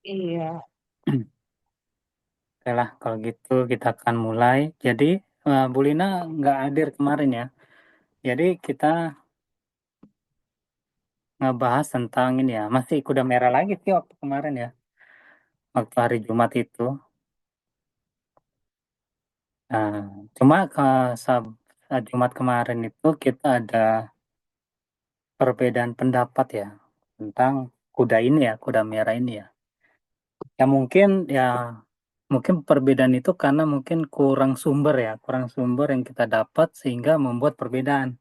Iya. Oke lah, kalau gitu kita akan mulai. Jadi, Bu Lina nggak hadir kemarin ya. Jadi kita ngebahas tentang ini ya. Masih kuda merah lagi sih waktu kemarin ya. Waktu hari Jumat itu. Nah, cuma ke saat Jumat kemarin itu kita ada perbedaan pendapat ya. Tentang kuda ini ya, kuda merah ini ya. Ya mungkin perbedaan itu karena mungkin kurang sumber ya. Kurang sumber yang kita dapat sehingga membuat perbedaan.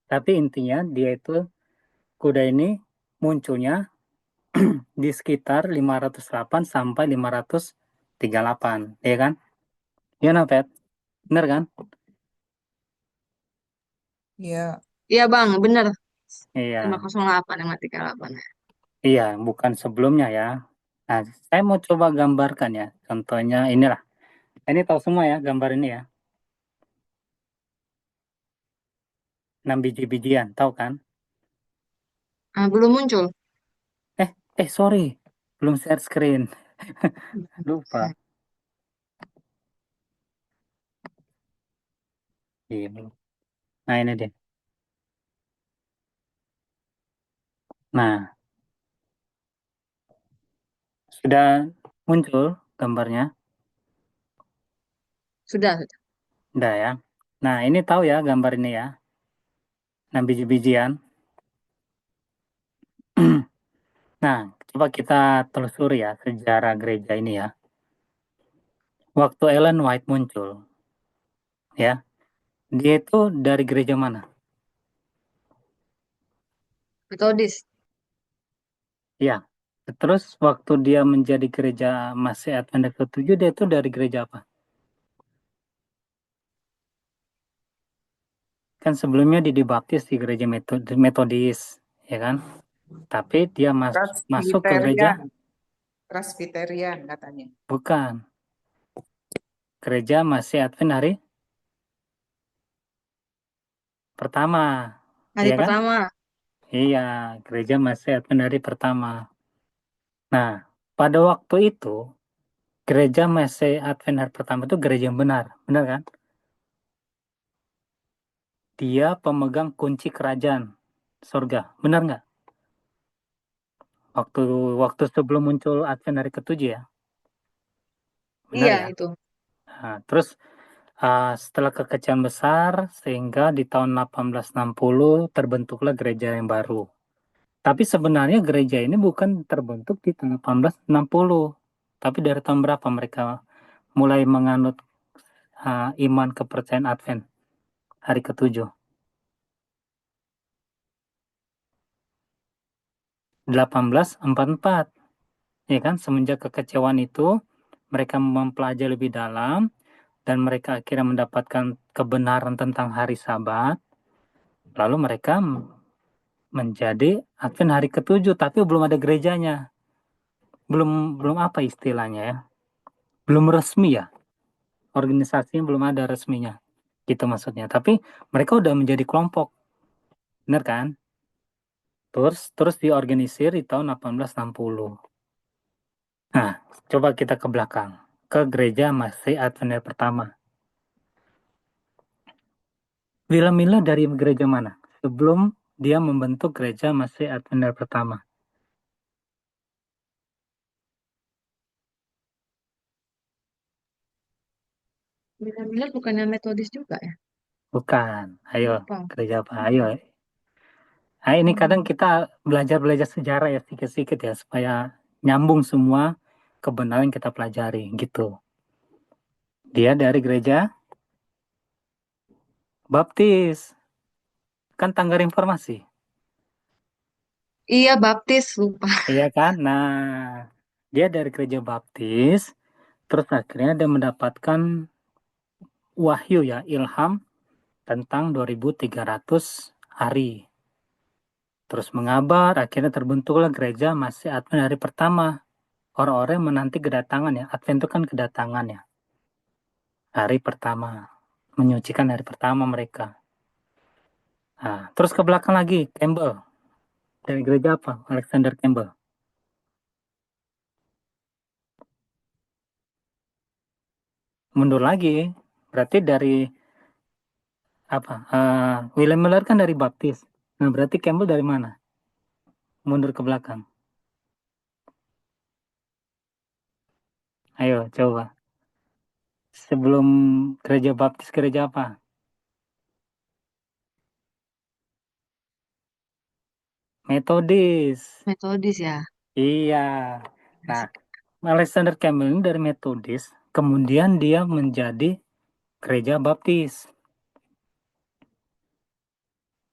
Tapi intinya dia itu kuda ini munculnya di sekitar 508 sampai 538, ya kan? Iya, nah, Pet. Bener kan? Iya. Iya bang, bener. Iya, 508 sama 38. iya, bukan sebelumnya ya. Nah, saya mau coba gambarkan ya. Contohnya inilah. Ini tahu semua ya gambar ini ya. 6 biji-bijian, tahu kan? Ah, belum muncul. Sorry. Belum share screen. Lupa. Iya, belum. Nah, ini dia. Nah, sudah muncul gambarnya. Sudah, sudah. Udah ya. Nah, ini tahu ya gambar ini ya. 6 biji-bijian. Nah, coba kita telusuri ya sejarah gereja ini ya. Waktu Ellen White muncul, ya, dia itu dari gereja mana? Metodis. Ya, terus waktu dia menjadi gereja Masih Advent ke-7, dia itu dari gereja apa? Kan sebelumnya dia dibaptis di gereja Metodis, ya kan? Tapi dia masuk ke gereja, Presbyterian. Presbyterian katanya. bukan, gereja Masih Advent hari pertama, Hari ya kan? pertama. Iya, gereja Masih Advent hari pertama. Nah, pada waktu itu gereja Masih Advent hari pertama itu gereja yang benar, benar kan? Dia pemegang kunci kerajaan surga, benar nggak? Waktu waktu sebelum muncul Advent hari ketujuh ya, benar Iya ya. itu. Nah, terus setelah kekecewaan besar sehingga di tahun 1860 terbentuklah gereja yang baru. Tapi sebenarnya gereja ini bukan terbentuk di tahun 1860, tapi dari tahun berapa mereka mulai menganut iman kepercayaan Advent hari ketujuh? 1844, ya kan? Semenjak kekecewaan itu mereka mempelajari lebih dalam dan mereka akhirnya mendapatkan kebenaran tentang hari Sabat, lalu mereka menjadi Advent hari ketujuh, tapi belum ada gerejanya, belum belum apa istilahnya ya, belum resmi ya, organisasinya belum ada resminya, gitu maksudnya. Tapi mereka udah menjadi kelompok, benar kan? Terus diorganisir di tahun 1860. Nah, coba kita ke belakang, ke gereja Masih Advent pertama. William Miller dari gereja mana? Sebelum dia membentuk gereja Masih Advent pertama. Bila-bila bukannya metodis juga ya? Bukan. Ayo, Lupa. gereja apa? Ayo. Nah, ini kadang Hmm. kita belajar-belajar sejarah ya sedikit-sedikit ya supaya nyambung semua kebenaran yang kita pelajari gitu. Dia dari gereja Baptis. Kan Tanggar Informasi. Iya, baptis. Lupa. Iya kan? Nah, dia dari gereja Baptis, terus akhirnya dia mendapatkan wahyu ya, ilham tentang 2300 hari. Terus mengabar, akhirnya terbentuklah gereja Masih Advent hari pertama. Orang-orang yang menanti kedatangan ya. Advent itu kan kedatangan ya. Hari pertama. Menyucikan hari pertama mereka. Nah, terus ke belakang lagi, Campbell. Dari gereja apa? Alexander Campbell. Mundur lagi. Berarti dari apa? William Miller kan dari Baptis. Nah, berarti Campbell dari mana? Mundur ke belakang. Ayo, coba. Sebelum gereja Baptis, gereja apa? Metodis. Metodis ya. Iya. Nah, Alexander Campbell ini dari Metodis. Kemudian dia menjadi gereja Baptis.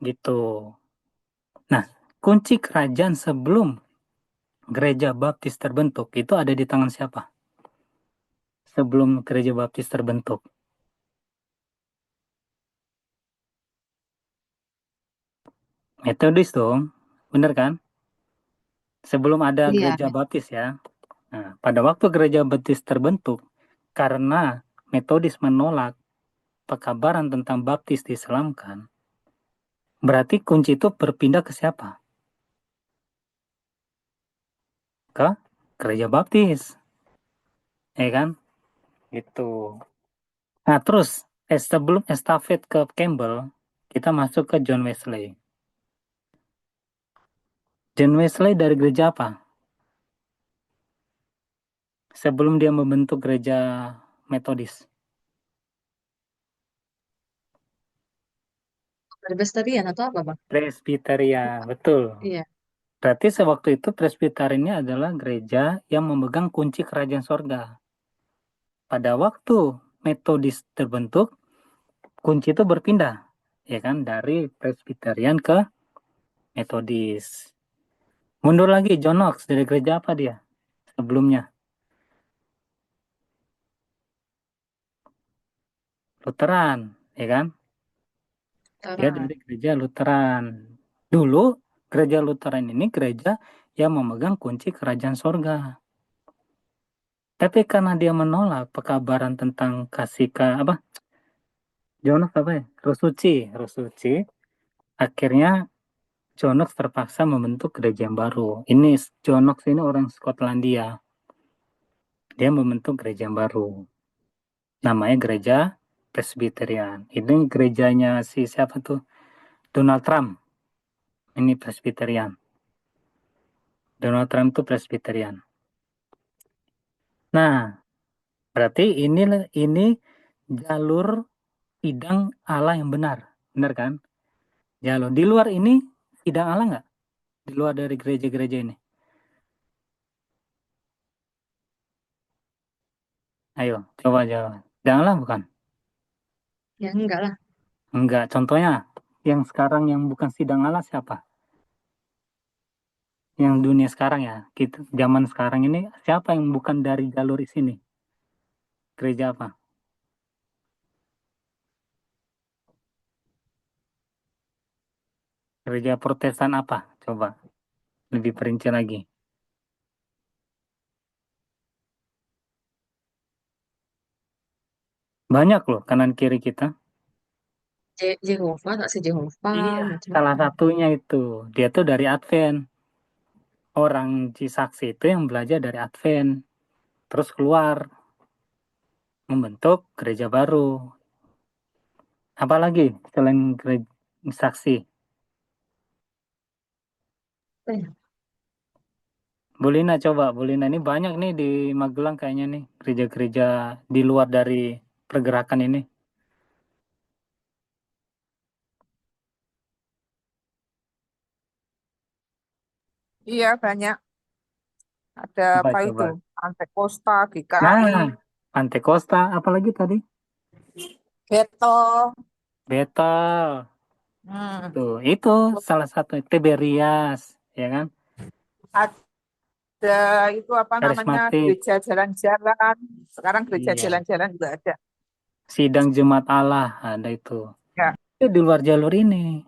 Gitu. Nah, kunci kerajaan sebelum gereja Baptis terbentuk itu ada di tangan siapa? Sebelum gereja Baptis terbentuk. Metodis dong. Bener kan? Sebelum ada Iya, gereja Baptis ya. Nah, pada waktu gereja Baptis terbentuk, karena Metodis menolak pekabaran tentang Baptis diselamkan, berarti kunci itu berpindah ke siapa? Ke gereja Baptis. Ya kan? Gitu. Nah, terus sebelum estafet ke Campbell, kita masuk ke John Wesley. John Wesley dari gereja apa? Sebelum dia membentuk gereja Metodis. Presbyterian atau apa, Bang? Presbyterian, betul. Iya. Berarti sewaktu itu Presbyterian ini adalah gereja yang memegang kunci kerajaan sorga. Pada waktu Metodis terbentuk, kunci itu berpindah, ya kan, dari Presbyterian ke Metodis. Mundur lagi, John Knox dari gereja apa dia sebelumnya? Lutheran, ya kan? Dia Sekarang. dari gereja Lutheran. Dulu gereja Lutheran ini gereja yang memegang kunci kerajaan sorga. Tapi karena dia menolak pekabaran tentang kasih apa? Jonas apa ya? Roh Suci. Akhirnya Jonas terpaksa membentuk gereja yang baru. Ini Jonas ini orang Skotlandia. Dia membentuk gereja yang baru. Namanya gereja Presbyterian. Ini gerejanya si siapa tuh? Donald Trump. Ini Presbyterian. Donald Trump tuh Presbyterian. Nah, berarti ini jalur sidang Allah yang benar. Benar kan? Jalur. Di luar ini sidang Allah nggak? Di luar dari gereja-gereja ini. Ayo, coba jawab. Sidang Allah bukan? Ya enggak lah. Enggak. Contohnya, yang sekarang yang bukan sidang Allah siapa? Yang dunia sekarang ya. Kita, zaman sekarang ini, siapa yang bukan dari jalur sini? Gereja apa? Gereja Protestan apa? Coba. Lebih perinci lagi. Banyak loh kanan kiri kita. Jehovah, tak Jehovah, Iya, salah macam-macam. satunya itu. Dia tuh dari Advent. Orang Cisaksi itu yang belajar dari Advent. Terus keluar. Membentuk gereja baru. Apalagi selain gereja saksi? Eh, Bulina coba. Bulina ini banyak nih di Magelang kayaknya nih. Gereja-gereja di luar dari pergerakan ini. Iya, banyak. Ada Coba, apa itu? coba. Antekosta, GKI, Nah, Pantai Costa. Apalagi tadi? Beto. Betel. Hmm. Tuh, itu salah satu. Tiberias. Ya kan? Ada itu apa namanya? Karismatik. Gereja jalan-jalan. Sekarang gereja Iya. jalan-jalan juga ada. Sidang Jemaat Allah. Ada itu. Ya. Itu di luar jalur ini.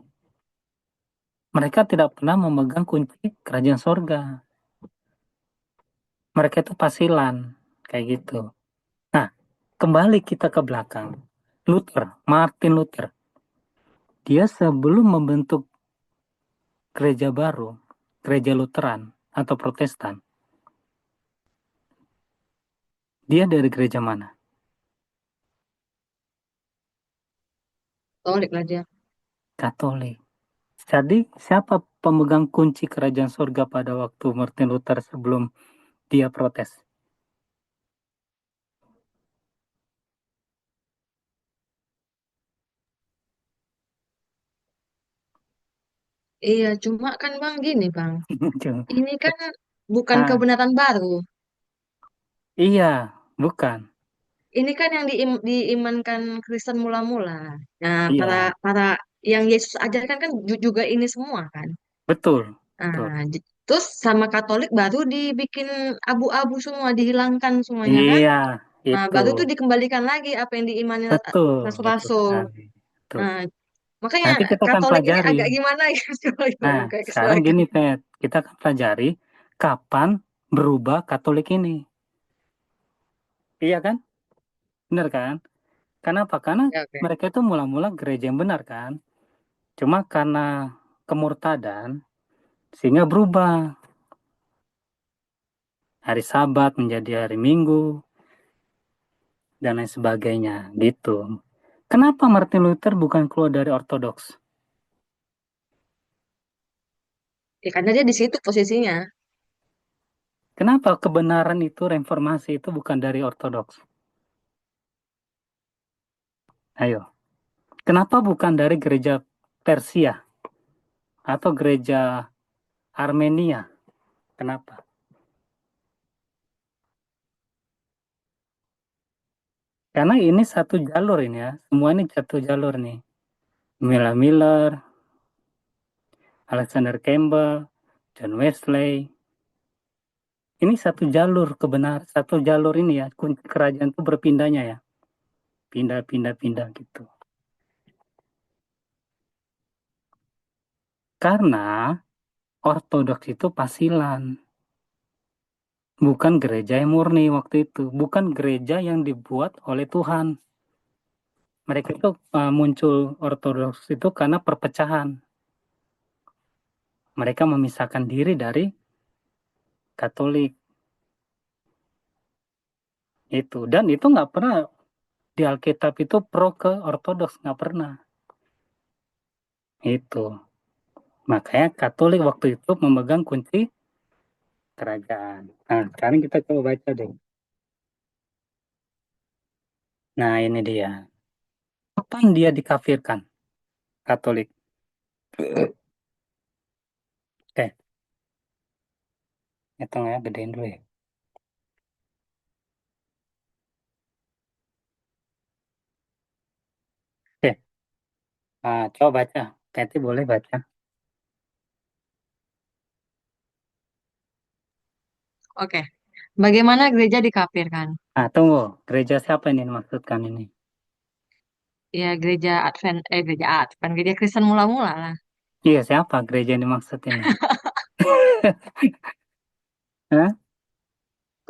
Mereka tidak pernah memegang kunci kerajaan sorga. Mereka itu pasilan. Kayak gitu. Nah, kembali kita ke belakang. Luther, Martin Luther. Dia sebelum membentuk gereja baru, gereja Lutheran atau Protestan, dia dari gereja mana? Katolik lah dia. Katolik. Jadi siapa pemegang kunci kerajaan surga pada waktu Martin Luther sebelum dia protes? Iya, cuma kan Bang gini Bang. Ini kan bukan Ah, kebenaran baru. iya, bukan. Ini kan yang diimankan Kristen mula-mula. Nah, para Iya, para yang Yesus ajarkan kan juga ini semua kan. betul, betul. Nah, terus sama Katolik baru dibikin abu-abu semua, dihilangkan semuanya kan. Iya, Nah, itu. baru tuh dikembalikan lagi apa yang diimani Betul, betul rasul-rasul. sekali. Betul. Nah, makanya Nanti kita akan Katolik ini pelajari. agak gimana ya, coba Nah, gimana kayak sekarang kesesuaikan. gini, Ted. Kita akan pelajari kapan berubah Katolik ini. Iya kan? Benar kan? Kenapa? Karena Ya, oke. mereka itu mula-mula gereja yang benar kan? Cuma karena kemurtadan, sehingga berubah. Hari Sabat menjadi hari Minggu, dan lain sebagainya. Gitu. Kenapa Martin Luther bukan keluar dari ortodoks? Ya, karena dia di situ posisinya. Kenapa kebenaran itu, reformasi itu bukan dari ortodoks? Ayo. Kenapa bukan dari gereja Persia atau gereja Armenia? Kenapa? Karena ini satu jalur ini ya. Semua ini satu jalur nih. Mila Miller, Alexander Campbell, John Wesley. Ini satu jalur kebenaran, satu jalur ini ya. Kunci kerajaan itu berpindahnya ya. Pindah, pindah, pindah gitu. Karena ortodoks itu pasilan. Bukan gereja yang murni waktu itu. Bukan gereja yang dibuat oleh Tuhan. Mereka itu muncul ortodoks itu karena perpecahan. Mereka memisahkan diri dari Katolik itu. Dan itu nggak pernah di Alkitab itu pro ke ortodoks. Nggak pernah. Itu. Makanya Katolik waktu itu memegang kunci kerajaan. Nah, sekarang kita coba baca deh. Nah, ini dia. Kapan dia dikafirkan? Katolik. Oke, hitung ya, gedein dulu ya. Oke, coba baca. Kathy boleh baca. Oke. Bagaimana gereja dikafirkan? Nah, tunggu. Gereja siapa ini yang dimaksudkan ini? Ya, gereja Advent, gereja Kristen mula-mula lah. Iya, siapa gereja yang dimaksud ini? Hah?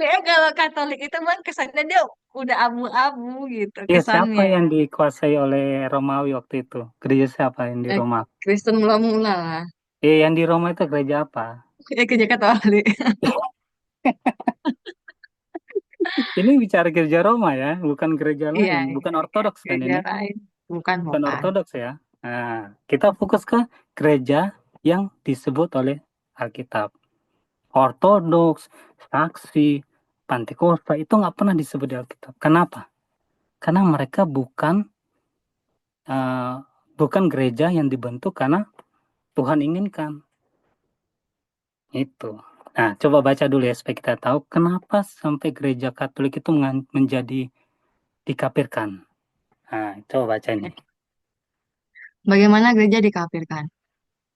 Ya, kalau Katolik itu bang kesannya dia udah abu-abu gitu Iya, siapa kesannya. yang dikuasai oleh Romawi waktu itu? Gereja siapa yang di Eh, Roma? Kristen mula-mula lah. Yang di Roma itu gereja apa? Ya, gereja Katolik. Ini bicara gereja Roma ya, bukan gereja Iya, lain, iya, bukan iya. ortodoks kan Gereja ini? lain. Bukan, Bukan bukan. ortodoks ya. Nah, kita fokus ke gereja yang disebut oleh Alkitab. Ortodoks, saksi, Pantekosta itu nggak pernah disebut di Alkitab. Kenapa? Karena mereka eh, bukan gereja yang dibentuk karena Tuhan inginkan. Itu. Nah, coba baca dulu ya supaya kita tahu kenapa sampai gereja Katolik itu menjadi dikafirkan. Nah, coba baca ini. Bagaimana gereja dikafirkan?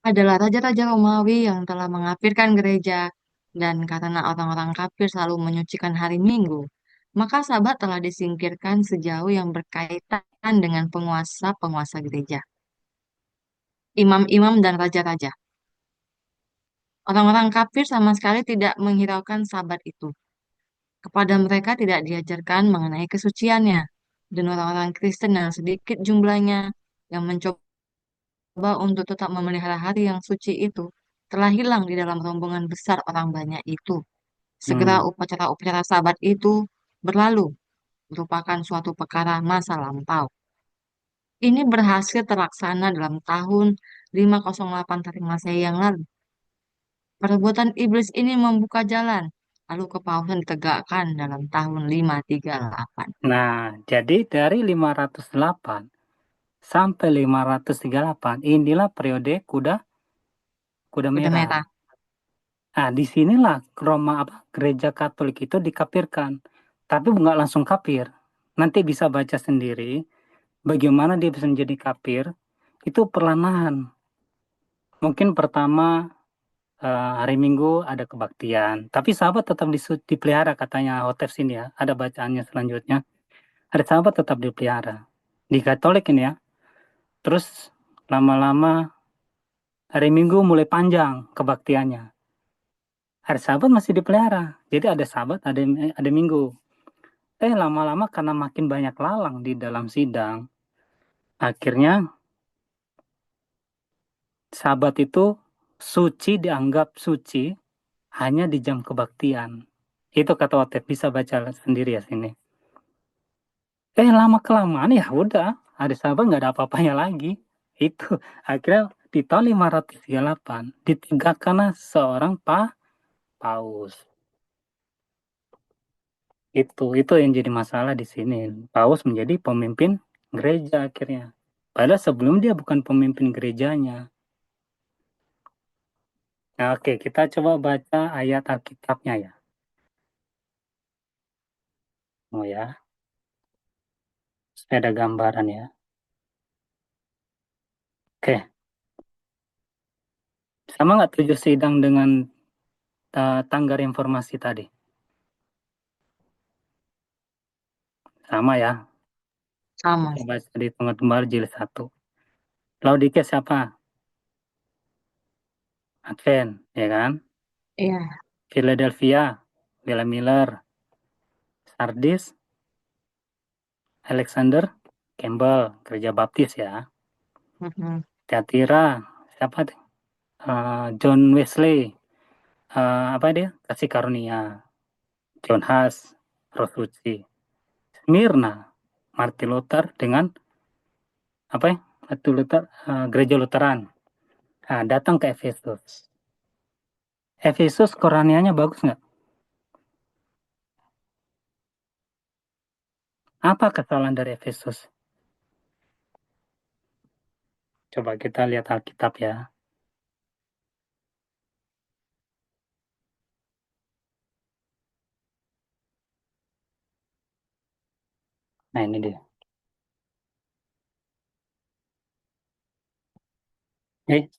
Adalah raja-raja Romawi yang telah mengkafirkan gereja, dan karena orang-orang kafir selalu menyucikan hari Minggu, maka Sabat telah disingkirkan sejauh yang berkaitan dengan penguasa-penguasa gereja, imam-imam dan raja-raja. Orang-orang kafir sama sekali tidak menghiraukan Sabat itu. Kepada mereka tidak diajarkan mengenai kesuciannya, dan orang-orang Kristen yang sedikit jumlahnya yang mencoba untuk tetap memelihara hari yang suci itu telah hilang di dalam rombongan besar orang banyak itu. Segera Hmm, upacara-upacara Sabat itu berlalu, merupakan suatu perkara masa lampau. Ini berhasil terlaksana dalam tahun 508 Tarik Masehi yang lalu. Perbuatan iblis ini membuka jalan, lalu kepausan ditegakkan dalam tahun 538. Nah, jadi dari 508 sampai 538 inilah periode kuda Udah merah. merah. Nah, disinilah gereja Katolik itu dikafirkan. Tapi nggak langsung kafir. Nanti bisa baca sendiri bagaimana dia bisa menjadi kafir. Itu perlahan. Mungkin pertama hari Minggu ada kebaktian. Tapi sahabat tetap dipelihara katanya Hotef sini ya. Ada bacaannya selanjutnya. Ada sahabat tetap dipelihara. Di Katolik ini ya. Terus lama-lama hari Minggu mulai panjang kebaktiannya. Hari Sabat masih dipelihara. Jadi ada Sabat, ada Minggu. Lama-lama karena makin banyak lalang di dalam sidang, akhirnya Sabat itu suci dianggap suci hanya di jam kebaktian. Itu kata Otep, bisa baca sendiri ya sini. Lama kelamaan ya udah, hari Sabat nggak ada apa-apanya lagi. Itu akhirnya di tahun 538 ditegakkanlah seorang paus. Itu yang jadi masalah di sini. Paus menjadi pemimpin gereja akhirnya. Padahal sebelum dia bukan pemimpin gerejanya. Nah, oke, kita coba baca ayat Alkitabnya ya. Oh ya, supaya ada gambaran ya. Oke, sama nggak 7 sidang dengan tanggar informasi tadi? Sama ya. Sama. Kita baca di tengah kembali jilid 1. Laodikia siapa? Advent, ya kan? Iya. Philadelphia, William Miller. Sardis, Alexander Campbell, Gereja Baptis ya. Mhm. Tiatira, siapa tuh? John Wesley, apa dia? Kasih Karunia. John Huss, Roh Suci. Smyrna, Martin Luther dengan apa ya? Martin Luther, Gereja Lutheran. Nah, datang ke Efesus. Efesus Koranianya bagus nggak? Apa kesalahan dari Efesus? Coba kita lihat Alkitab ya. Nah, ini dia.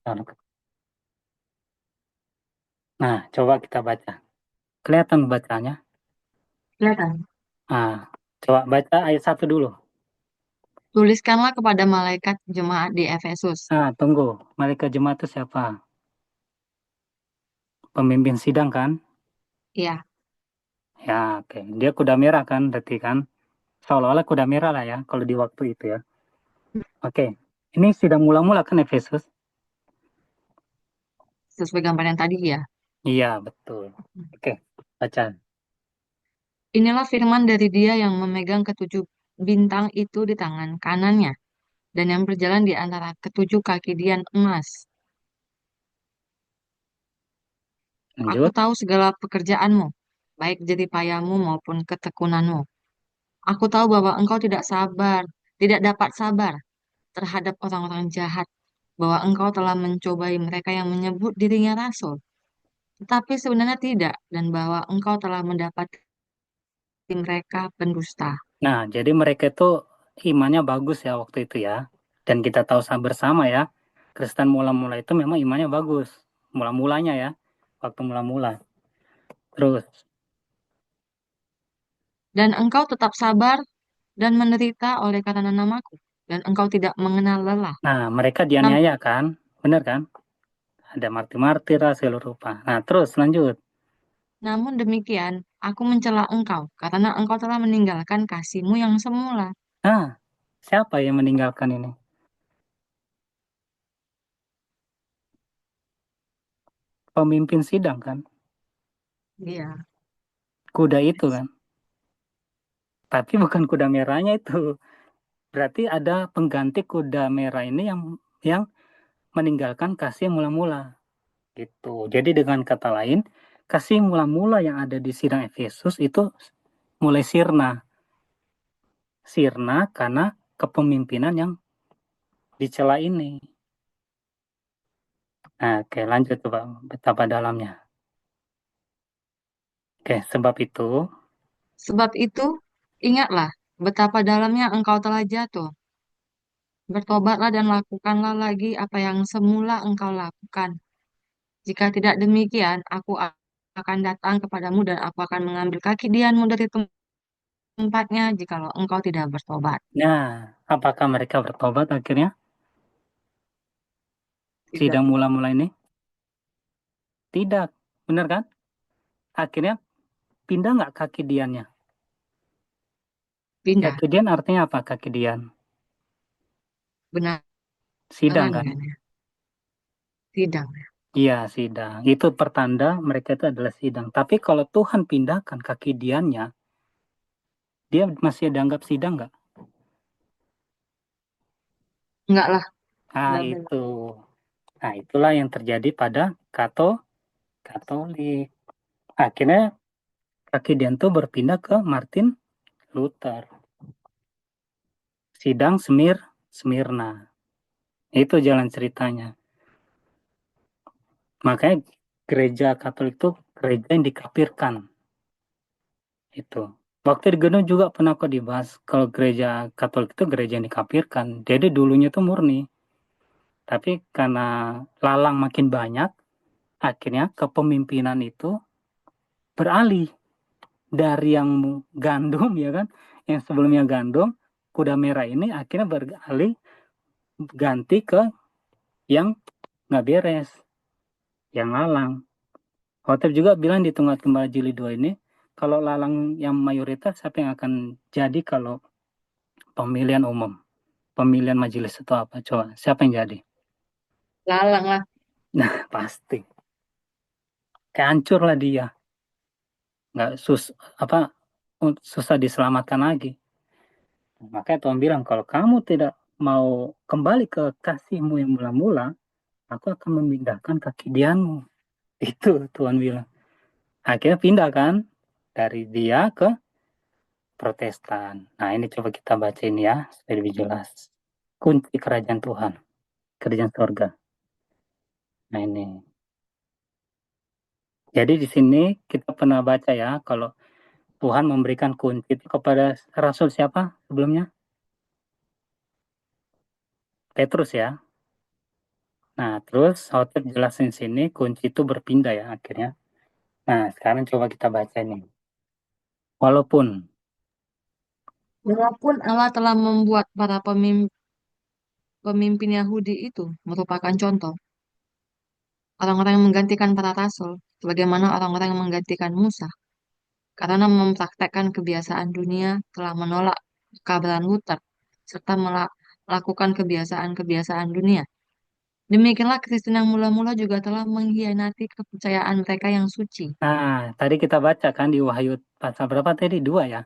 Salah. Nah, coba kita baca. Kelihatan bacanya? Kelihatan. Nah, coba baca ayat 1 dulu. Tuliskanlah kepada malaikat jemaat di Efesus. Tunggu. Malaikat jemaat itu siapa? Pemimpin sidang kan? Iya. Ya, oke. Dia kuda merah kan, berarti kan? Seolah-olah kuda merah lah ya, kalau di waktu itu ya. Oke. Ini sidang mula-mula kan Efesus? Sesuai gambar yang tadi ya. Iya, betul. Oke, baca. Inilah firman dari dia yang memegang ketujuh bintang itu di tangan kanannya dan yang berjalan di antara ketujuh kaki dian emas. Aku Lanjut. tahu segala pekerjaanmu, baik jerih payahmu maupun ketekunanmu. Aku tahu bahwa engkau tidak dapat sabar terhadap orang-orang jahat, bahwa engkau telah mencobai mereka yang menyebut dirinya rasul, tetapi sebenarnya tidak, dan bahwa engkau telah mendapati mereka pendusta. Nah, jadi mereka itu imannya bagus ya waktu itu ya. Dan kita tahu bersama ya, Kristen mula-mula itu memang imannya bagus. Mula-mulanya ya, waktu mula-mula. Terus, Dan engkau tetap sabar dan menderita oleh karena namaku, dan engkau tidak mengenal lelah. nah mereka Nam- dianiaya kan? Benar kan? Ada martir-martir lah segala rupa. Nah, terus lanjut. Namun demikian, aku mencela engkau, karena engkau telah meninggalkan kasihmu yang semula. Nah, siapa yang meninggalkan ini? Pemimpin sidang kan? Iya. Kuda itu kan? Tapi bukan kuda merahnya itu. Berarti ada pengganti kuda merah ini yang meninggalkan kasih mula-mula. Gitu. Jadi dengan kata lain, kasih mula-mula yang ada di sidang Efesus itu mulai sirna. Sirna karena kepemimpinan yang dicela ini. Nah, oke, lanjut coba betapa dalamnya. Oke, sebab itu, Sebab itu, ingatlah betapa dalamnya engkau telah jatuh. Bertobatlah dan lakukanlah lagi apa yang semula engkau lakukan. Jika tidak demikian, akan datang kepadamu dan aku akan mengambil kaki Dianmu dari tempatnya jikalau engkau tidak bertobat. nah, apakah mereka bertobat akhirnya? Tidak Sidang mula-mula ini? Tidak, benar kan? Akhirnya pindah nggak kaki Diannya? pindah, Kaki Dian artinya apa kaki Dian? Sidang benaran kan? kan ya? Tidak. Iya, sidang. Itu pertanda mereka itu adalah sidang. Tapi kalau Tuhan pindahkan kaki Diannya, dia masih dianggap sidang nggak? Enggak lah, Nah, enggak benar. itu. Nah, itulah yang terjadi pada Katolik. Akhirnya kaki Dian tuh berpindah ke Martin Luther. Sidang Smyrna. Itu jalan ceritanya. Makanya gereja Katolik itu gereja yang dikafirkan. Itu. Waktu di Gedung juga pernah kok dibahas kalau gereja Katolik itu gereja yang dikafirkan. Jadi dulunya itu murni. Tapi karena lalang makin banyak, akhirnya kepemimpinan itu beralih dari yang gandum ya kan, yang sebelumnya gandum, kuda merah ini akhirnya beralih ganti ke yang nggak beres, yang lalang. Khotib juga bilang di Tunggat Gembala Jilid 2 ini, kalau lalang yang mayoritas siapa yang akan jadi kalau pemilihan umum, pemilihan majelis itu apa? Coba, siapa yang jadi? Lalang lah. Nah, pasti. Kayak hancur lah dia. Nggak apa susah diselamatkan lagi. Makanya Tuhan bilang, kalau kamu tidak mau kembali ke kasihmu yang mula-mula, aku akan memindahkan kaki Dianmu. Itu Tuhan bilang. Akhirnya pindah kan dari dia ke Protestan. Nah, ini coba kita baca ini ya, supaya lebih jelas. Kunci kerajaan Tuhan, kerajaan surga. Nah, ini. Jadi di sini kita pernah baca ya, kalau Tuhan memberikan kunci itu kepada rasul siapa sebelumnya? Petrus ya. Nah, terus Hotep jelasin sini kunci itu berpindah ya akhirnya. Nah, sekarang coba kita baca ini. Walaupun, Walaupun Allah telah membuat para pemimpin Yahudi itu merupakan contoh, orang-orang yang menggantikan para rasul, sebagaimana orang-orang yang menggantikan Musa, karena mempraktekkan kebiasaan dunia telah menolak kebenaran Luther, serta melakukan kebiasaan-kebiasaan dunia. Demikianlah Kristen yang mula-mula juga telah mengkhianati kepercayaan mereka yang suci. nah tadi kita baca kan di Wahyu pasal berapa tadi? 2 ya.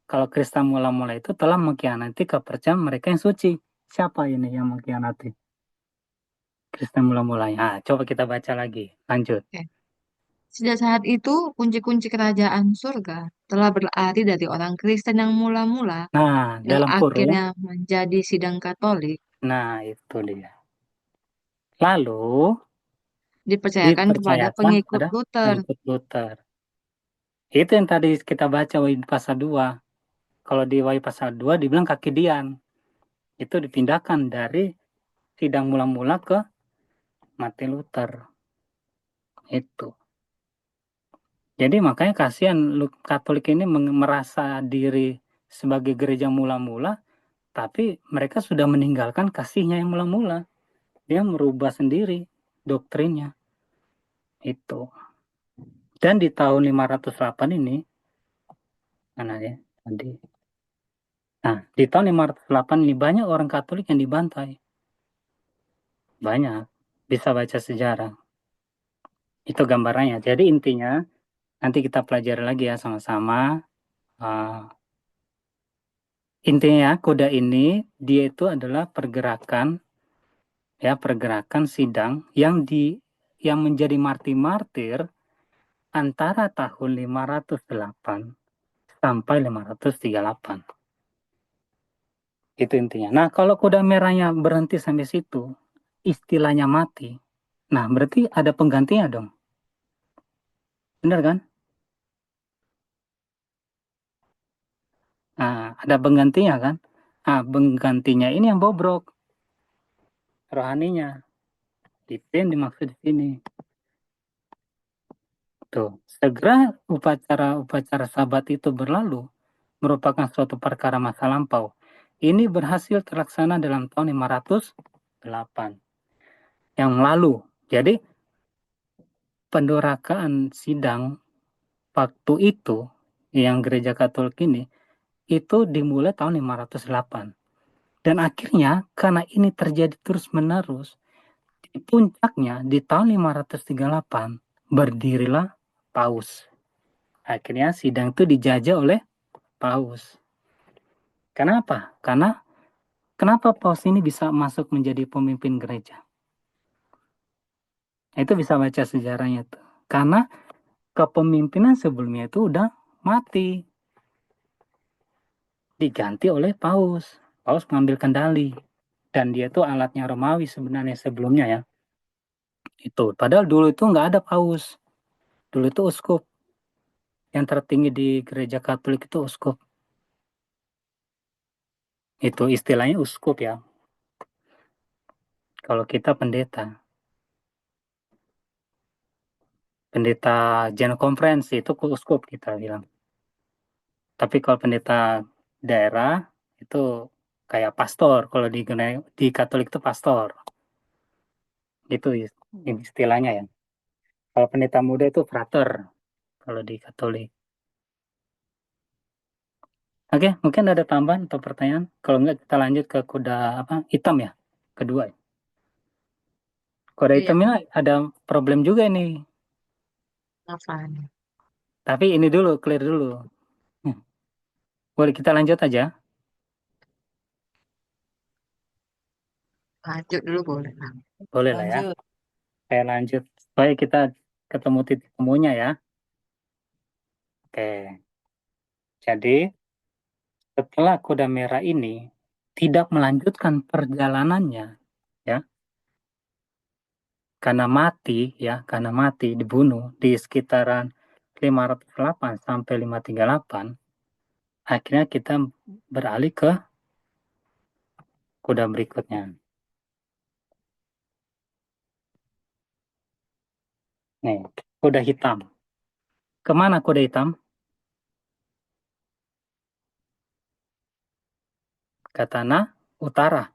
Kalau Kristen mula-mula itu telah mengkhianati kepercayaan mereka yang suci. Siapa ini yang mengkhianati? Kristen mula-mulanya. Nah, coba kita baca lagi. Lanjut. Oke. Sejak saat itu, kunci-kunci kerajaan surga telah berlari dari orang Kristen yang mula-mula Nah, yang dalam kurung. akhirnya menjadi sidang Katolik Nah, itu dia. Lalu dipercayakan kepada dipercayakan pengikut pada Luther. pengikut Luther. Itu yang tadi kita baca Wahyu pasal 2. Kalau di Wahyu pasal 2 dibilang kaki Dian. Itu dipindahkan dari sidang mula-mula ke Martin Luther. Itu. Jadi makanya kasihan Katolik ini merasa diri sebagai gereja mula-mula, tapi mereka sudah meninggalkan kasihnya yang mula-mula. Dia merubah sendiri doktrinnya. Itu. Dan di tahun 508 ini, mana ya tadi? Nah, di tahun 508 ini banyak orang Katolik yang dibantai. Banyak. Bisa baca sejarah. Itu gambarannya. Jadi intinya, nanti kita pelajari lagi ya sama-sama. Uh, Intinya kuda ini dia itu adalah pergerakan sidang yang menjadi martir-martir antara tahun 508 sampai 538. Itu intinya. Nah, kalau kuda merahnya berhenti sampai situ, istilahnya mati. Nah, berarti ada penggantinya dong. Benar kan? Nah, ada penggantinya kan? Nah, penggantinya ini yang bobrok. Rohaninya. Itu yang dimaksud di sini. Tuh, segera upacara sabat itu berlalu merupakan suatu perkara masa lampau. Ini berhasil terlaksana dalam tahun 508 yang lalu. Jadi, pendorakaan sidang waktu itu yang gereja Katolik ini itu dimulai tahun 508. Dan akhirnya karena ini terjadi terus-menerus, di puncaknya di tahun 538 berdirilah Paus. Akhirnya sidang itu dijajah oleh Paus. Kenapa? Kenapa Paus ini bisa masuk menjadi pemimpin gereja? Itu bisa baca sejarahnya tuh. Karena kepemimpinan sebelumnya itu udah mati. Diganti oleh Paus. Paus mengambil kendali. Dan dia tuh alatnya Romawi sebenarnya sebelumnya ya. Itu. Padahal dulu itu nggak ada Paus. Dulu itu uskup. Yang tertinggi di gereja Katolik itu uskup. Itu istilahnya uskup ya. Kalau kita pendeta. Pendeta General Conference itu uskup kita bilang. Tapi kalau pendeta daerah itu kayak pastor. Kalau di Katolik itu pastor. Itu istilahnya ya. Kalau pendeta muda itu frater. Kalau di Katolik. Oke, mungkin ada tambahan atau pertanyaan? Kalau enggak kita lanjut ke kuda hitam ya, kedua. Kuda Iya, hitam ini ada problem juga nih. apa? Tapi ini dulu, clear dulu. Boleh kita lanjut aja? Lanjut dulu boleh. Boleh lah ya. Lanjut. Saya lanjut. Supaya kita ketemu titik temunya ya. Oke. Jadi, setelah kuda merah ini tidak melanjutkan perjalanannya, ya, karena mati dibunuh di sekitaran 508 sampai 538, akhirnya kita beralih ke kuda berikutnya. Nih, kuda hitam. Kemana kuda hitam? Ke tanah utara.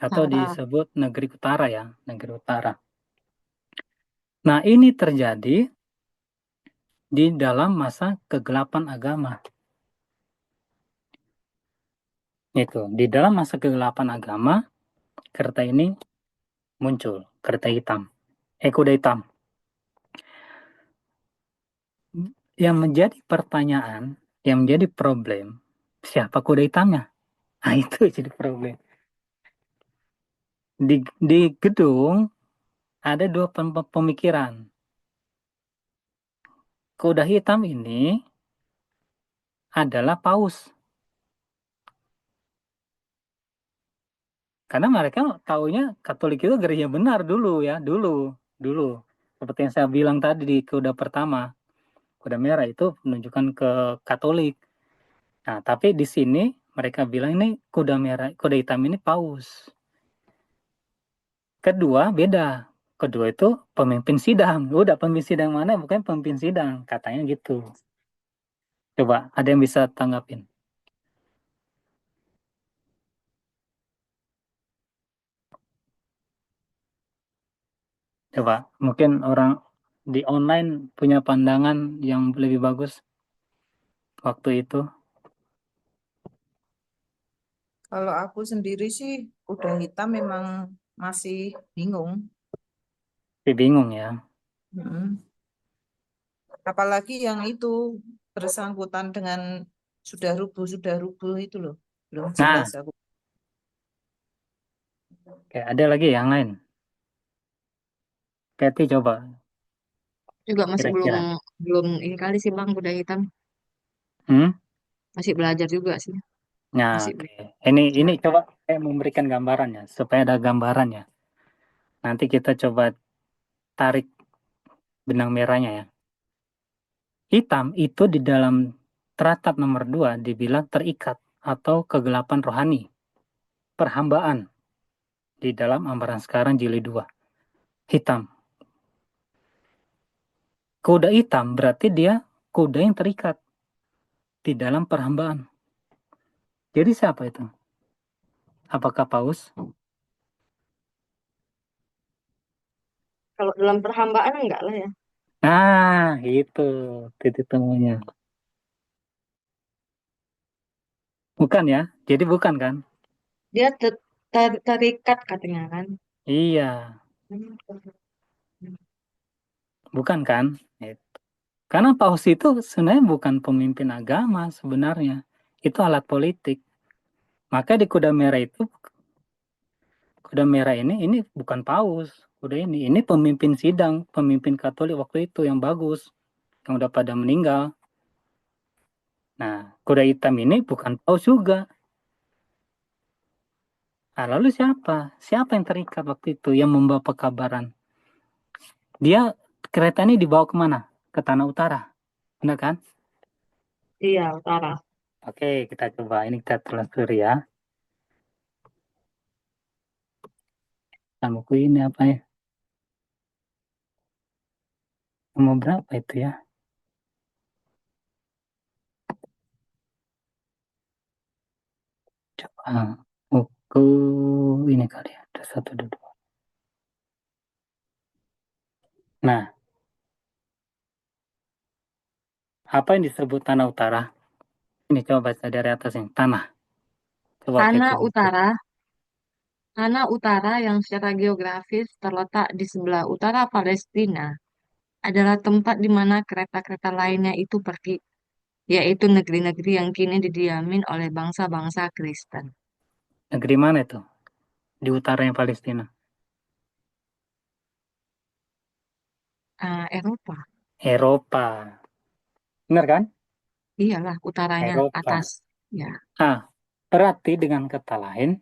Atau Sarah. disebut negeri utara ya, negeri utara. Nah, ini terjadi di dalam masa kegelapan agama. Itu, di dalam masa kegelapan agama, kereta ini muncul, kereta hitam. Kuda hitam. Yang menjadi pertanyaan, yang menjadi problem, siapa kuda hitamnya? Nah, itu jadi problem. Di gedung ada dua pemikiran. Kuda hitam ini adalah paus. Karena mereka taunya Katolik itu gereja benar dulu ya, dulu. Seperti yang saya bilang tadi di kuda pertama, kuda merah itu menunjukkan ke Katolik. Nah, tapi di sini mereka bilang ini kuda hitam ini paus. Kedua beda. Kedua itu pemimpin sidang. Udah pemimpin sidang mana? Bukan pemimpin sidang, katanya gitu. Coba ada yang bisa tanggapin? Coba mungkin orang di online punya pandangan yang lebih bagus waktu itu. Kalau aku sendiri sih kuda hitam memang masih bingung. Tapi bingung ya. Mm. Apalagi yang itu bersangkutan dengan sudah rubuh itu loh. Belum Nah, jelas aku. kayak ada lagi yang lain. Kathy coba Juga masih belum kira-kira. belum ini kali sih Bang kuda hitam. Hmm? Masih belajar juga sih. Nah, Masih oke. belajar. Ini coba saya memberikan gambarannya supaya ada gambarannya. Nanti kita coba tarik benang merahnya ya. Hitam itu di dalam Teratat nomor 2 dibilang terikat atau kegelapan rohani, perhambaan di dalam Ambaran Sekarang jilid 2. Hitam. Kuda hitam berarti dia kuda yang terikat di dalam perhambaan. Jadi siapa itu? Apakah paus? Kalau dalam perhambaan enggak lah ya. Nah, itu titik temunya. Bukan ya? Jadi bukan kan? Dia terikat katanya kan. Iya, bukan kan? Itu. Karena paus itu sebenarnya bukan pemimpin agama sebenarnya. Itu alat politik. Maka di kuda merah itu, kuda merah ini bukan paus. Kuda ini pemimpin sidang, pemimpin Katolik waktu itu yang bagus, yang udah pada meninggal. Nah, kuda hitam ini bukan paus juga. Nah, lalu siapa? Siapa yang terikat waktu itu yang membawa pekabaran? Dia kereta ini dibawa kemana? Ke Tanah Utara, benar kan? Iya, utara. Oke, kita coba. Ini kita telusuri ya. Nah, buku ini apa ya? Nomor berapa itu ya? Coba. Buku ini kali ya. Ada satu, dua. Nah, apa yang disebut Tanah Utara? Ini coba baca dari atas ini. Tanah. Coba Keti Tanah buku. utara, tanah utara yang secara geografis terletak di sebelah utara Palestina adalah tempat di mana kereta-kereta lainnya itu pergi, yaitu negeri-negeri yang kini didiamin oleh bangsa-bangsa Kristen. Negeri mana itu? Di utaranya Palestina. Eropa, Eropa. Benar kan? iyalah utaranya atas. Eropa. Ya, Ah, berarti dengan kata lain,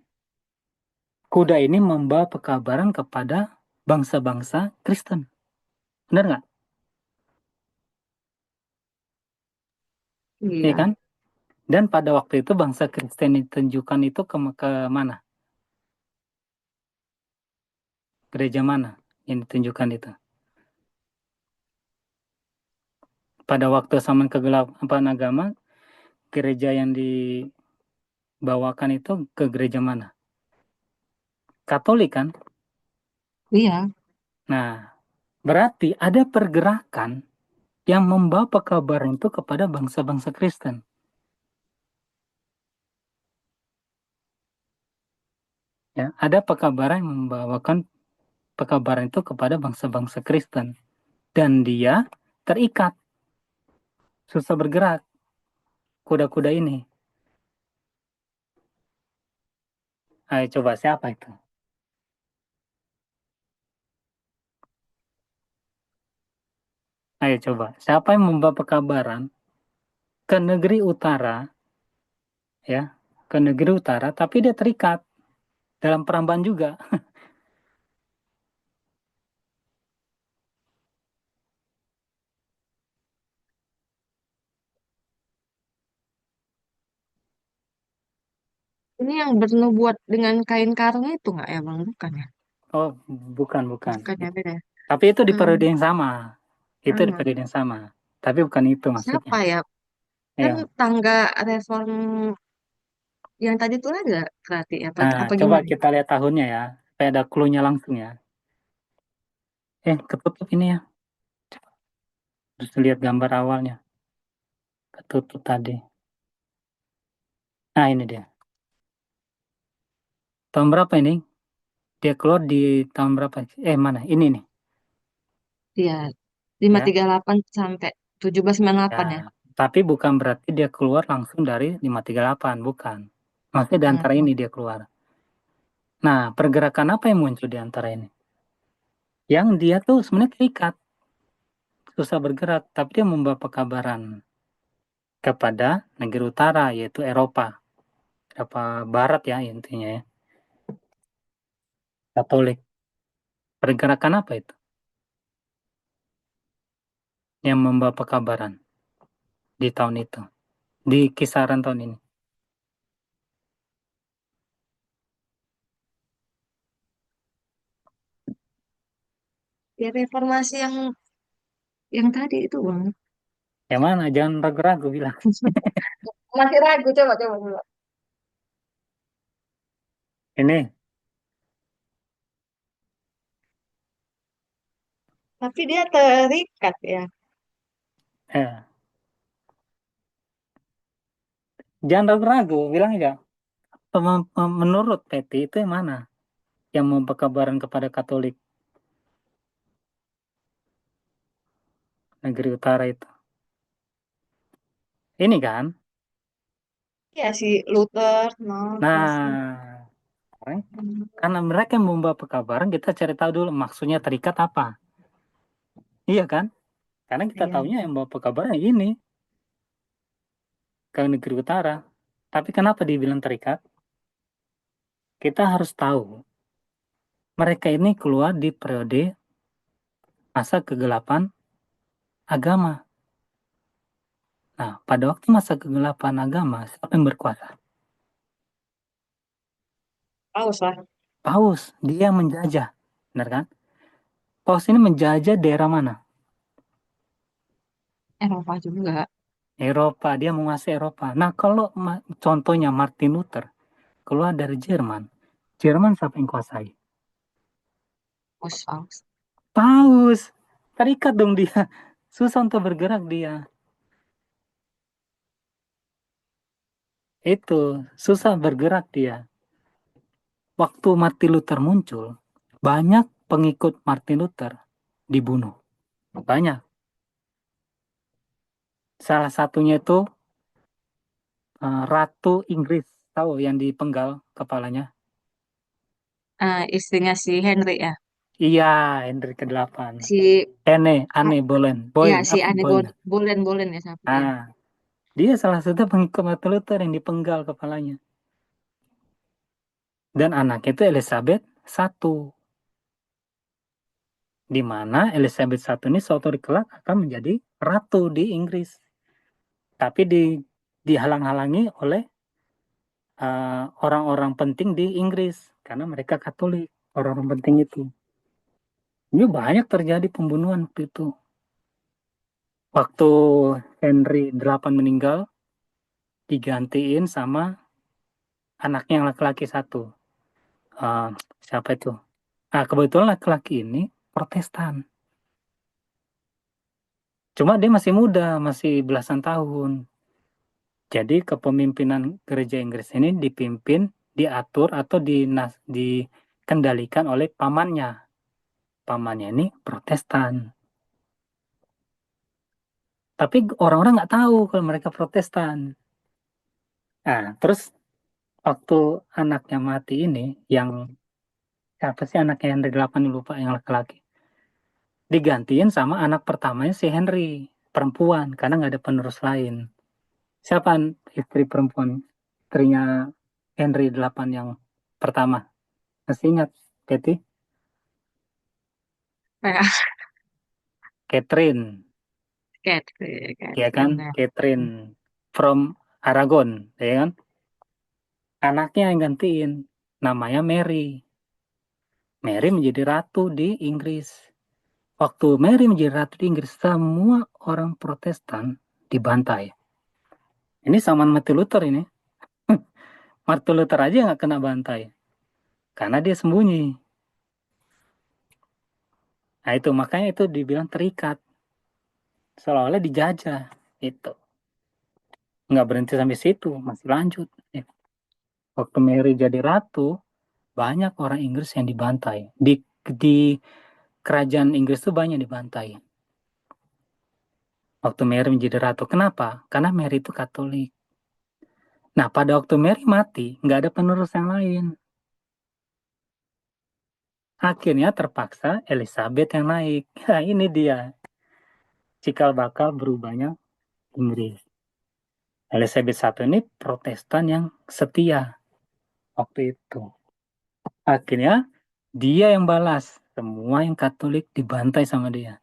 kuda ini membawa pekabaran kepada bangsa-bangsa Kristen. Benar nggak? Iya iya, kan? Dan pada waktu itu bangsa Kristen ditunjukkan itu ke mana? Gereja mana yang ditunjukkan itu? Pada waktu zaman kegelapan agama, gereja yang dibawakan itu ke gereja mana? Katolik kan? iya, Nah, berarti ada pergerakan yang membawa pekabaran itu kepada bangsa-bangsa Kristen. Ya, ada pekabaran yang membawakan pekabaran itu kepada bangsa-bangsa Kristen. Dan dia terikat, susah bergerak, kuda-kuda ini. Ayo coba siapa itu? Ayo coba, siapa yang membawa pekabaran ke negeri utara, ya, ke negeri utara, tapi dia terikat dalam perambahan juga. ini yang bernubuat dengan kain karung itu nggak ya Bang? Bukan ya? Oh, bukan, bukan. Bukan ya beda ya? Tapi itu di periode Hmm, yang sama. Itu di sama. periode yang sama. Tapi bukan itu maksudnya. Siapa ya? Kan Ya. tangga reform yang tadi tuh ada berarti apa Nah, apa coba gimana? kita lihat tahunnya ya. Supaya ada clue-nya langsung ya. Ketutup ini ya. Terus lihat gambar awalnya. Ketutup tadi. Nah, ini dia. Tahun berapa ini? Dia keluar di tahun berapa? Mana? Ini nih. Iya, lima Ya. tiga delapan sampai 1798 Ya, ya. Tapi bukan berarti dia keluar langsung dari 538, bukan. Maksudnya di antara ini dia keluar. Nah, pergerakan apa yang muncul di antara ini? Yang dia tuh sebenarnya terikat, susah bergerak, tapi dia membawa pekabaran kepada negeri utara, yaitu Eropa. Eropa Barat ya intinya ya. Katolik. Pergerakan apa itu? Yang membawa pekabaran di tahun itu. Di kisaran tahun ini. Ya reformasi yang tadi itu bang. Yang mana? Jangan ragu-ragu bilang. Masih ragu, coba coba coba. Ini, Tapi dia terikat ya. eh, jangan ragu-ragu, bilang aja. Menurut Peti itu yang mana? Yang membawa pekabaran kepada Katolik negeri utara itu. Ini kan? Ya si Luther, no, terus. Nah, karena mereka yang membawa pekabaran, kita cari tahu dulu maksudnya terikat apa. Iya kan? Karena kita Iya. tahunya yang membawa pekabaran ini ke negeri utara. Tapi kenapa dibilang terikat? Kita harus tahu mereka ini keluar di periode masa kegelapan agama. Nah, pada waktu masa kegelapan agama, siapa yang berkuasa? Paus lah. Paus, dia menjajah. Benar kan? Paus ini menjajah daerah mana? Eropa juga. Eropa, dia menguasai Eropa. Nah, kalau contohnya Martin Luther keluar dari Jerman, Jerman siapa yang kuasai? Paus, Paus. Paus. Terikat dong dia. Susah untuk bergerak dia. Itu, susah bergerak dia. Waktu Martin Luther muncul, banyak pengikut Martin Luther dibunuh. Banyak. Salah satunya itu Ratu Inggris. Tahu yang dipenggal kepalanya? Istrinya si Henry ya. Iya, Henry ke-8. Si Anne Boleyn. ya Boleyn, si apa Anne Boleyn? Boleyn Boleyn ya siapa ya. Ah, dia salah satu pengikut Martin Luther yang dipenggal kepalanya. Dan anaknya itu Elizabeth I. Di mana Elizabeth I ini suatu hari kelak akan menjadi ratu di Inggris. Tapi dihalang-halangi oleh orang-orang penting di Inggris. Karena mereka Katolik, orang-orang penting itu. Ini banyak terjadi pembunuhan waktu itu. Waktu Henry VIII meninggal, digantiin sama anaknya yang laki-laki satu. Eh, siapa itu? Nah, kebetulan laki-laki ini Protestan. Cuma dia masih muda, masih belasan tahun. Jadi kepemimpinan gereja Inggris ini dipimpin, diatur atau dikendalikan oleh pamannya. Pamannya ini Protestan. Tapi orang-orang nggak tahu kalau mereka Protestan. Nah, terus waktu anaknya mati ini, yang siapa sih anaknya Henry 8 lupa yang laki-laki. Digantiin sama anak pertamanya si Henry, perempuan, karena nggak ada penerus lain. Siapa istri perempuan? Istrinya Henry 8 yang pertama. Masih ingat, Betty? Kayak Catherine, ya kan? Catherine ya. Catherine from Aragon, ya kan? Anaknya yang gantiin, namanya Mary. Mary menjadi ratu di Inggris. Waktu Mary menjadi ratu di Inggris, semua orang Protestan dibantai. Ini sama Martin Luther ini. Martin Luther aja nggak kena bantai. Karena dia sembunyi. Nah itu, makanya itu dibilang terikat. Seolah-olah dijajah. Itu. Nggak berhenti sampai situ, masih lanjut. Waktu Mary jadi ratu, banyak orang Inggris yang dibantai. Di kerajaan Inggris itu banyak dibantai. waktu Mary menjadi ratu. Kenapa? Karena Mary itu Katolik. Nah, pada waktu Mary mati, nggak ada penerus yang lain. Akhirnya terpaksa Elizabeth yang naik. Nah, ini dia cikal bakal berubahnya Inggris. Elizabeth I ini Protestan yang setia waktu itu. Akhirnya dia yang balas. Semua yang Katolik dibantai sama dia.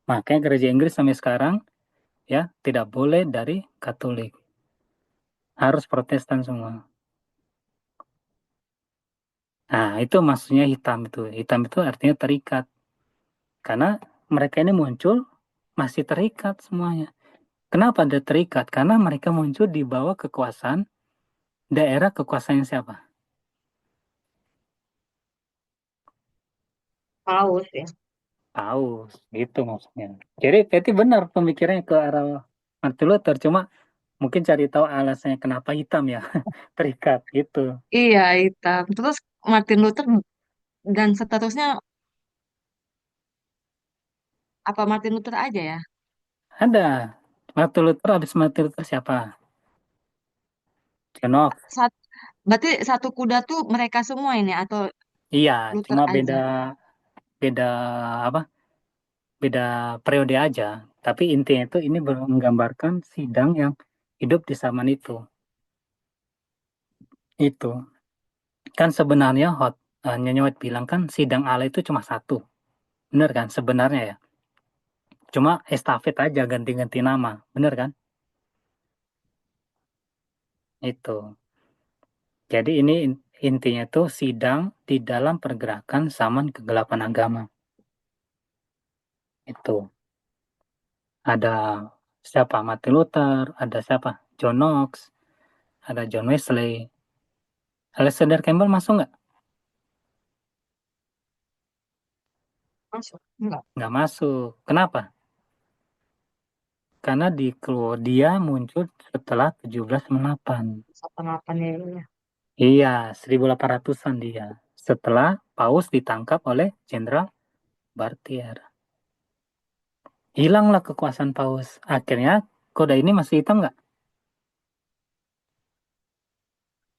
Makanya gereja Inggris sampai sekarang ya tidak boleh dari Katolik. Harus Protestan semua. Nah, itu maksudnya hitam itu. Hitam itu artinya terikat. Karena mereka ini muncul masih terikat semuanya. Kenapa ada terikat? Karena mereka muncul di bawah kekuasaan daerah kekuasaan siapa? Paus ya. Paus, gitu maksudnya. Jadi berarti benar pemikirannya ke arah Martin Luther, cuma mungkin cari tahu alasannya kenapa hitam ya, terikat gitu. Iya, hitam. Terus Martin Luther dan seterusnya, apa Martin Luther aja ya? Ada. Martin Luther, habis Martin Luther siapa? John Knox. Sat, berarti satu kuda tuh mereka semua ini atau Iya, Luther cuma beda aja? beda apa? Beda periode aja. Tapi intinya itu ini menggambarkan sidang yang hidup di zaman itu. Itu kan sebenarnya Nyonya White bilang kan sidang Allah itu cuma satu. Bener kan sebenarnya ya. Cuma estafet aja ganti-ganti nama. Bener kan? Itu. Jadi ini intinya tuh sidang di dalam pergerakan zaman kegelapan agama. Itu. Ada siapa? Martin Luther, ada siapa? John Knox, ada John Wesley. Alexander Campbell masuk nggak? Masuk. Enggak. Nggak masuk. Kenapa? Karena dia muncul setelah 1798. Apa ya? Iya, 1800-an dia. Setelah Paus ditangkap oleh Jenderal Bartier. Hilanglah kekuasaan Paus. Akhirnya kuda ini masih hitam nggak?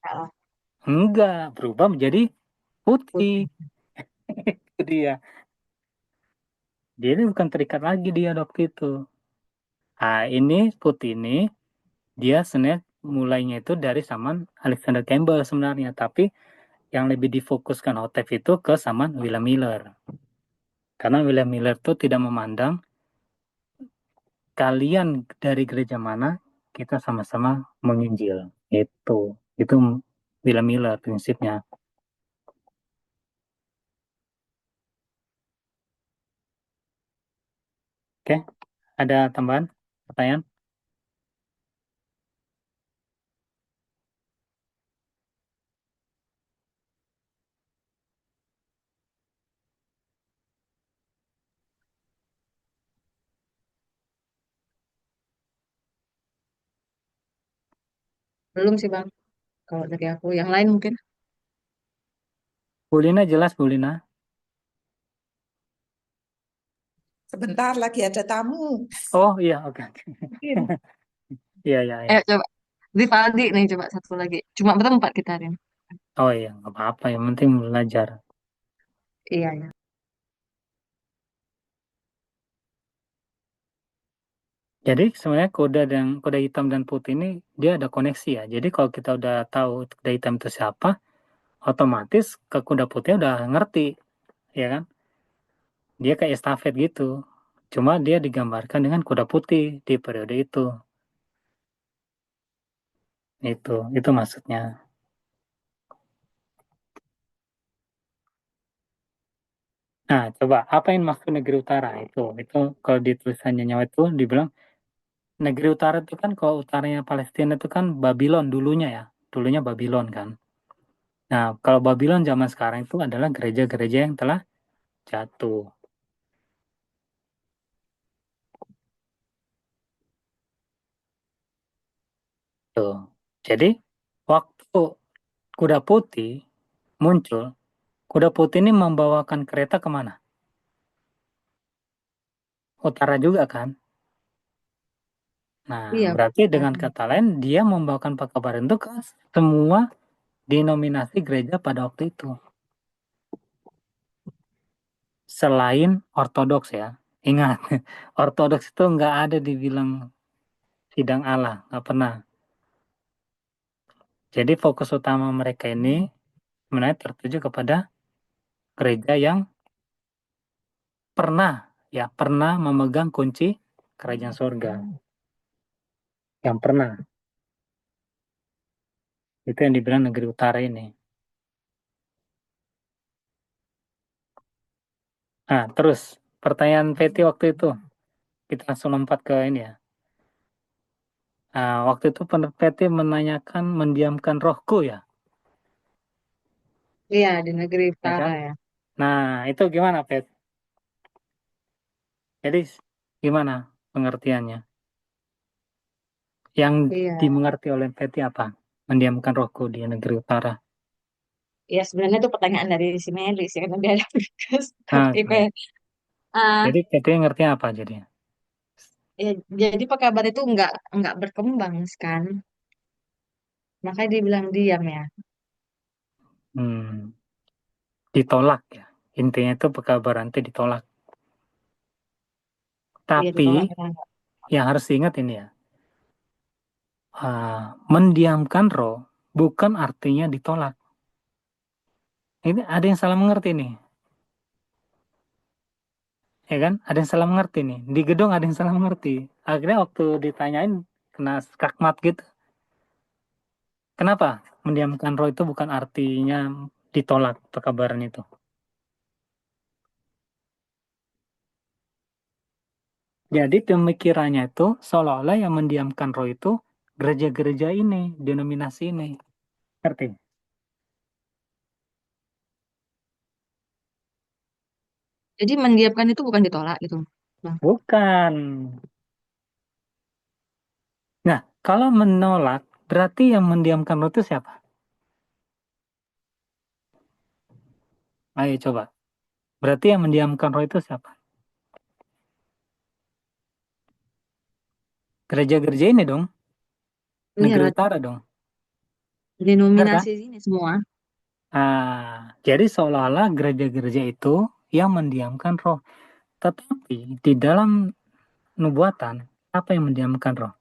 Ya, Enggak, berubah menjadi putih. putih. Itu dia. Dia ini bukan terikat lagi dia waktu itu. Nah, ini putih ini dia sebenarnya mulainya itu dari zaman Alexander Campbell sebenarnya, tapi yang lebih difokuskan Hotep itu ke zaman William Miller. Karena William Miller itu tidak memandang kalian dari gereja mana, kita sama-sama menginjil. Itu William Miller prinsipnya. Oke, ada tambahan pertanyaan? Belum sih Bang. Kalau dari aku, yang lain mungkin. Bulina jelas Bulina. Sebentar lagi ada tamu. Oh iya, oke. Mungkin. Iya, iya, iya. Ayo coba. Rivaldi nih coba satu lagi. Cuma berempat kita hari ini. Oh iya, nggak apa-apa. Yang penting belajar. Iya ya. Jadi sebenarnya kuda hitam dan putih ini dia ada koneksi ya. Jadi kalau kita udah tahu kuda hitam itu siapa, otomatis ke kuda putih udah ngerti, ya kan? Dia kayak estafet gitu. Cuma dia digambarkan dengan kuda putih di periode itu. Itu maksudnya. Nah, coba apa yang maksud negeri utara itu kalau di tulisannya nyawa itu dibilang negeri utara itu kan kalau utaranya Palestina itu kan Babylon dulunya ya, dulunya Babylon kan. Nah, kalau Babylon zaman sekarang itu adalah gereja-gereja yang telah jatuh. Tuh. Jadi waktu kuda putih muncul, kuda putih ini membawakan kereta kemana? Utara juga kan? Nah, Iya, berarti dengan paham. kata lain dia membawakan pekabaran itu ke semua denominasi gereja pada waktu itu. Selain Ortodoks ya. Ingat, Ortodoks itu nggak ada dibilang sidang Allah, nggak pernah. Jadi fokus utama mereka ini sebenarnya tertuju kepada gereja yang pernah memegang kunci kerajaan surga. Yang pernah. Itu yang dibilang negeri utara ini. Nah, terus pertanyaan Peti waktu itu. Kita langsung lompat ke ini ya. Nah, waktu itu Peti menanyakan mendiamkan rohku ya. Iya, di negeri Ya utara kan? ya. Nah, itu gimana, Pet? Jadi, gimana pengertiannya? Yang Iya. dimengerti oleh Peti apa? Mendiamkan rohku di negeri utara. Ya sebenarnya itu pertanyaan dari si Meli sih karena dia ada tugas Nah, KTP. Ah, jadi Peti ngerti apa jadinya? ya, jadi apa kabar itu nggak berkembang kan? Makanya dia bilang diam ya. Hmm, ditolak ya. Intinya itu pekabaran itu ditolak. Iya Tapi ditolak kan? yang harus diingat ini ya, mendiamkan roh bukan artinya ditolak. Ini ada yang salah mengerti nih, ya kan? Ada yang salah mengerti nih. Di gedung ada yang salah mengerti. Akhirnya waktu ditanyain kena skakmat gitu. Kenapa? Mendiamkan roh itu bukan artinya ditolak pekabaran itu. Jadi pemikirannya itu seolah-olah yang mendiamkan roh itu gereja-gereja ini, denominasi ini. Ngerti? Jadi mendiamkan itu bukan ditolak gitu, Bang. Bukan. Nah, kalau menolak, berarti yang mendiamkan roh itu siapa? Ayo coba. Berarti yang mendiamkan roh itu siapa? Gereja-gereja ini dong. Negeri Iya, utara dong. Benar kan? denominasi ini semua. Jadi seolah-olah gereja-gereja itu yang mendiamkan roh. Tetapi di dalam nubuatan, apa yang mendiamkan roh?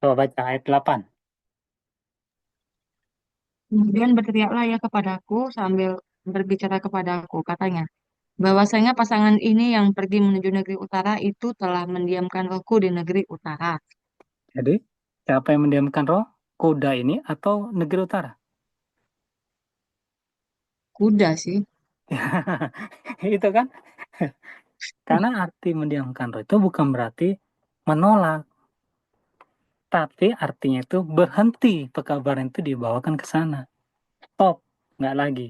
Coba baca ayat 8. Kemudian berteriaklah ia kepadaku sambil berbicara kepadaku, katanya, bahwasanya pasangan ini yang pergi menuju negeri utara itu telah mendiamkan rohku di negeri utara. Jadi, siapa yang mendiamkan roh? Kuda ini atau negeri utara? Kuda sih. Itu kan? Karena arti mendiamkan roh itu bukan berarti menolak. Tapi artinya itu berhenti pekabaran itu dibawakan ke sana. Stop. Nggak lagi.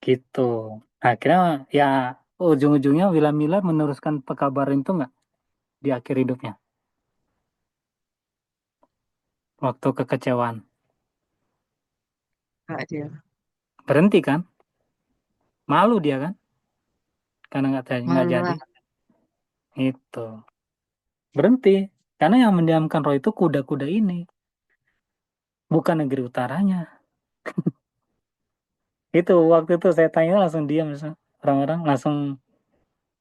Gitu. Akhirnya ya ujung-ujungnya William Miller meneruskan pekabaran itu nggak di akhir hidupnya. Waktu kekecewaan. Kak dia. Berhenti kan? Malu dia kan? Karena nggak Malu jadi. lah. Itu. Berhenti. Karena yang mendiamkan roh itu kuda-kuda ini. Bukan negeri utaranya. Itu waktu itu saya tanya langsung diam. Orang-orang langsung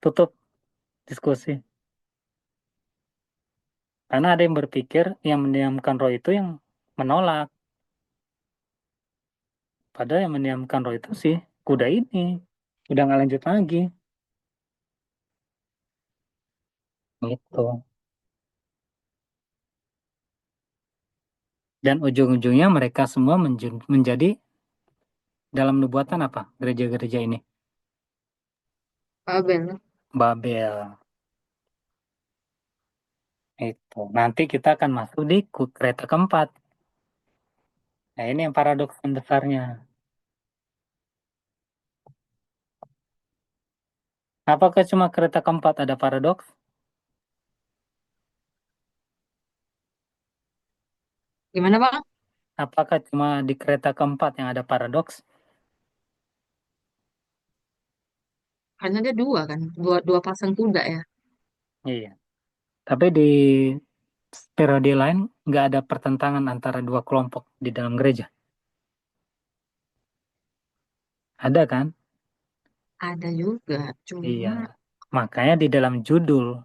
tutup diskusi. Karena ada yang berpikir yang mendiamkan roh itu yang menolak. Padahal yang mendiamkan roh itu sih kuda ini. Udah nggak lanjut lagi. Gitu. Dan ujung-ujungnya mereka semua menjadi dalam nubuatan apa? Gereja-gereja ini. Abel. Babel. Itu. Nanti kita akan masuk di kereta keempat. Nah ini yang paradoks besarnya. Apakah cuma kereta keempat ada paradoks? Gimana Bang? Apakah cuma di kereta keempat yang ada paradoks? Karena ada dua kan, dua pasang kuda ya. Iya. Tapi di periode lain nggak ada pertentangan antara dua kelompok di dalam gereja. Ada kan? Ada juga, Iya. cuma Makanya di dalam judul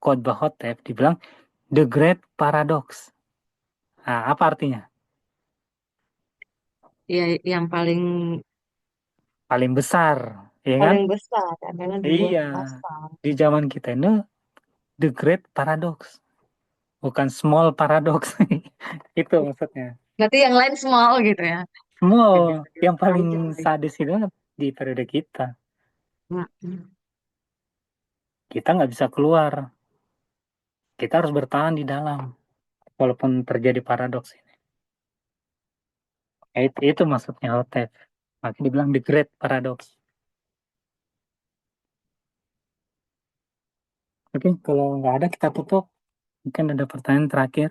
khotbah Hotep dibilang The Great Paradox. Nah, apa artinya? ya yang paling Paling besar, ya kan? paling besar karena dua Iya. pasang. Di zaman kita ini The Great Paradox, bukan Small Paradox. Itu maksudnya. Berarti yang lain small gitu ya. Small, yang Dibilang paling aja lagi. sadis itu di periode kita. Mm-mm. Kita nggak bisa keluar. Kita harus bertahan di dalam, walaupun terjadi paradoks ini. Ya, itu maksudnya Hotep. Makanya dibilang The Great Paradox. Oke, kalau nggak ada kita tutup. Mungkin ada pertanyaan terakhir.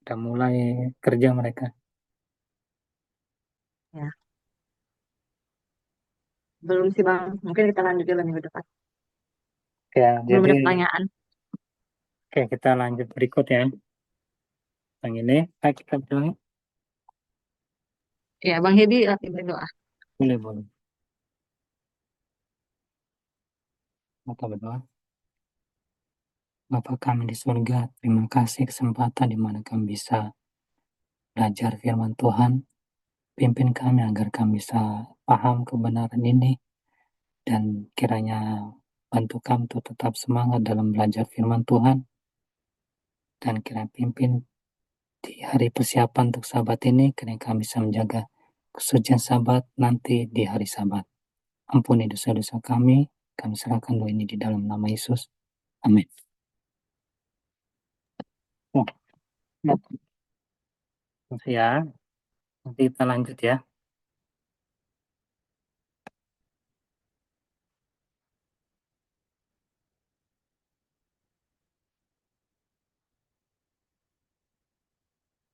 Udah mulai kerja mereka. Ya, belum sih Bang. Mungkin kita lanjut dulu minggu depan. Ya, Belum jadi ada pertanyaan. oke, kita lanjut berikut ya. Yang ini, kita bilang Ya, Bang Hedi lagi berdoa. boleh boleh. Maka berdoa. Bapa kami di surga, terima kasih kesempatan di mana kami bisa belajar firman Tuhan. Pimpin kami agar kami bisa paham kebenaran ini dan kiranya bantu kami untuk tetap semangat dalam belajar firman Tuhan dan kiranya pimpin di hari persiapan untuk Sabat ini, kiranya kami bisa menjaga kesucian Sabat nanti di hari Sabat. Ampuni dosa-dosa kami serahkan doa ini di dalam nama Yesus. Amin. Oh, ya, ya, nanti kita lanjut ya.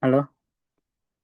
Halo.